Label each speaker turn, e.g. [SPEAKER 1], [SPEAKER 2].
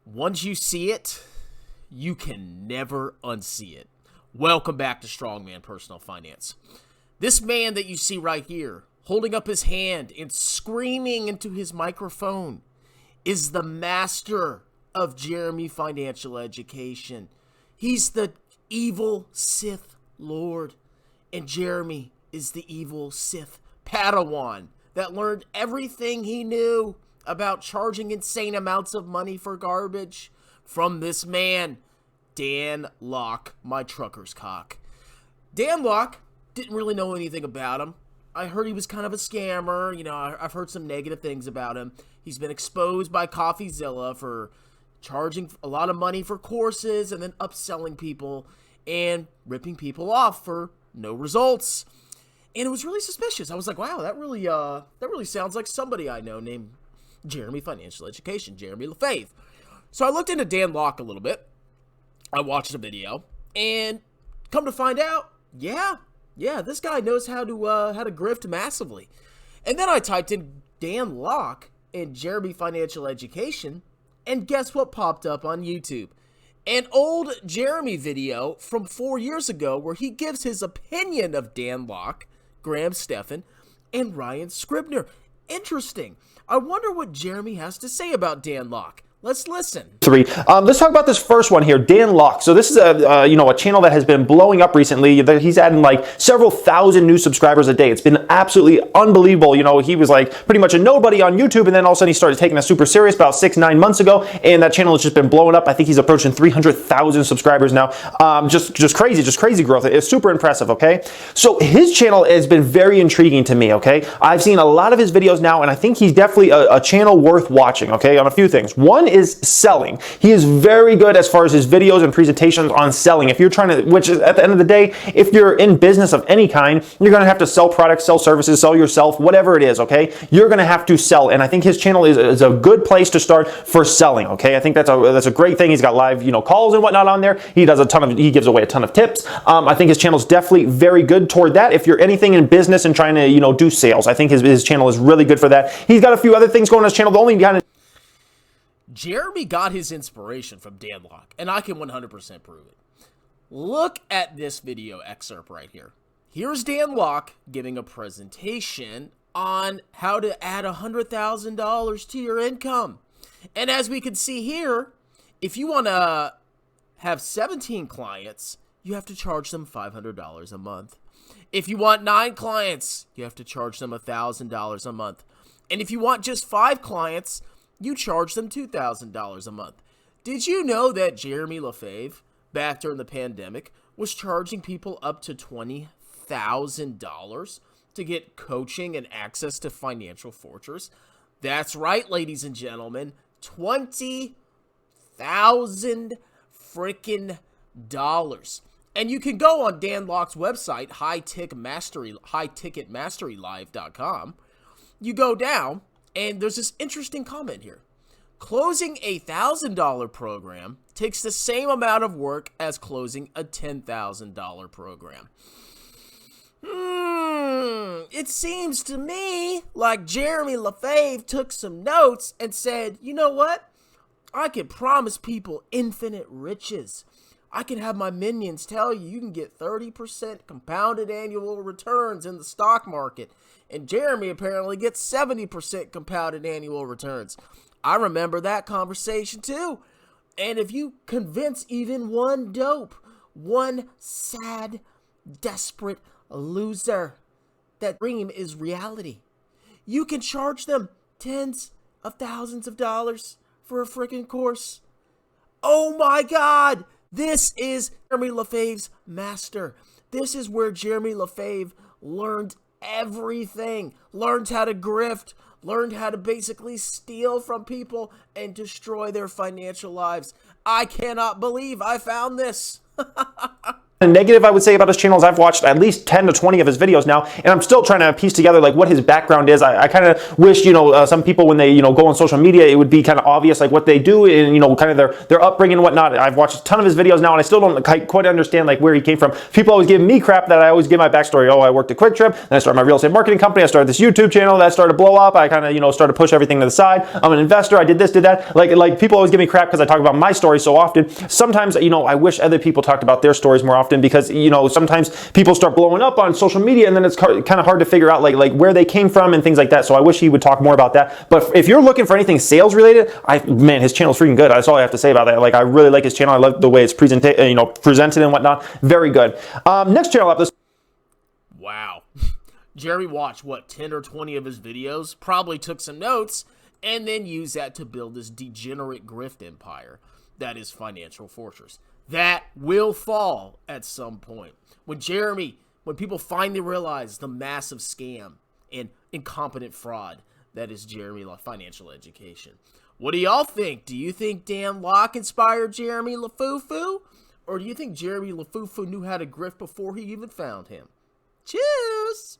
[SPEAKER 1] Once you see it, you can never unsee it. Welcome back to Strongman Personal Finance. This man that you see right here, holding up his hand and screaming into his microphone, is the master of Jeremy financial education. He's the evil Sith Lord, and Jeremy is the evil Sith Padawan that learned everything he knew about charging insane amounts of money for garbage from this man, Dan Lok, my trucker's cock. Dan Lok, didn't really know anything about him. I heard he was kind of a scammer. I've heard some negative things about him. He's been exposed by CoffeeZilla for charging a lot of money for courses and then upselling people and ripping people off for no results. And it was really suspicious. I was like, wow, that really sounds like somebody I know named Jeremy Financial Education, Jeremy Lefebvre. So I looked into Dan Lok a little bit. I watched a video, and come to find out, yeah, this guy knows how to grift massively. And then I typed in Dan Lok and Jeremy Financial Education, and guess what popped up on YouTube? An old Jeremy video from 4 years ago where he gives his opinion of Dan Lok, Graham Stephan, and Ryan Scribner. Interesting. I wonder what Jeremy has to say about Dan Lok. Let's listen.
[SPEAKER 2] Let's talk about this first one here, Dan Lok. So this is a channel that has been blowing up recently. He's adding like several thousand new subscribers a day. It's been absolutely unbelievable. He was like pretty much a nobody on YouTube, and then all of a sudden he started taking us super serious about 6-9 months ago, and that channel has just been blowing up. I think he's approaching 300,000 subscribers now. Just crazy growth. It's super impressive. Okay, so his channel has been very intriguing to me. Okay, I've seen a lot of his videos now, and I think he's definitely a channel worth watching. Okay, on a few things. One is selling. He is very good as far as his videos and presentations on selling. If you're trying to, which is at the end of the day, if you're in business of any kind, you're going to have to sell products, sell services, sell yourself, whatever it is, okay? You're going to have to sell. And I think his channel is a good place to start for selling, okay? I think that's a great thing. He's got live, calls and whatnot on there. He gives away a ton of tips. I think his channel is definitely very good toward that. If you're anything in business and trying to, do sales, I think his channel is really good for that. He's got a few other things going on his channel. The only kind of
[SPEAKER 1] Jeremy got his inspiration from Dan Lok, and I can 100% prove it. Look at this video excerpt right here. Here's Dan Lok giving a presentation on how to add $100,000 to your income. And as we can see here, if you want to have 17 clients, you have to charge them $500 a month. If you want 9 clients, you have to charge them $1,000 a month. And if you want just 5 clients, you charge them $2,000 a month. Did you know that Jeremy Lefebvre, back during the pandemic, was charging people up to $20,000 to get coaching and access to Financial Fortress? That's right, ladies and gentlemen, $20,000 freaking dollars. And you can go on Dan Lok's website, highticketmasterylive.com. You go down, and there's this interesting comment here. Closing a $1,000 program takes the same amount of work as closing a $10,000 program. It seems to me like Jeremy Lefebvre took some notes and said, you know what? I can promise people infinite riches. I can have my minions tell you can get 30% compounded annual returns in the stock market. And Jeremy apparently gets 70% compounded annual returns. I remember that conversation too. And if you convince even one dope, one sad, desperate loser that dream is reality, you can charge them tens of thousands of dollars for a freaking course. Oh my God! This is Jeremy Lefebvre's master. This is where Jeremy Lefebvre learned everything. Learned how to grift. Learned how to basically steal from people and destroy their financial lives. I cannot believe I found this.
[SPEAKER 2] negative I would say about his channel is I've watched at least 10 to 20 of his videos now, and I'm still trying to piece together like what his background is. I kind of wish, some people when they, go on social media, it would be kind of obvious like what they do and, kind of their upbringing and whatnot. I've watched a ton of his videos now, and I still don't quite understand like where he came from. People always give me crap that I always give my backstory. Oh, I worked at Quick Trip, then I started my real estate marketing company. I started this YouTube channel that started to blow up. I kind of, started to push everything to the side. I'm an investor. I did this, did that. Like people always give me crap because I talk about my story so often. Sometimes, I wish other people talked about their stories more often because, sometimes people start blowing up on social media and then it's kind of hard to figure out like where they came from and things like that. So I wish he would talk more about that. But if you're looking for anything sales related, man, his channel's freaking good. That's all I have to say about that. Like I really like his channel. I love the way it's presented and whatnot. Very good. Next channel up this.
[SPEAKER 1] Wow. Jeremy watched, 10 or 20 of his videos, probably took some notes, and then used that to build this degenerate grift empire that is Financial Fortress. That will fall at some point. When people finally realize the massive scam and incompetent fraud that is Jeremy Financial Education. What do y'all think? Do you think Dan Lok inspired Jeremy Lefebvre? Or do you think Jeremy Lefebvre knew how to grift before he even found him? Cheers!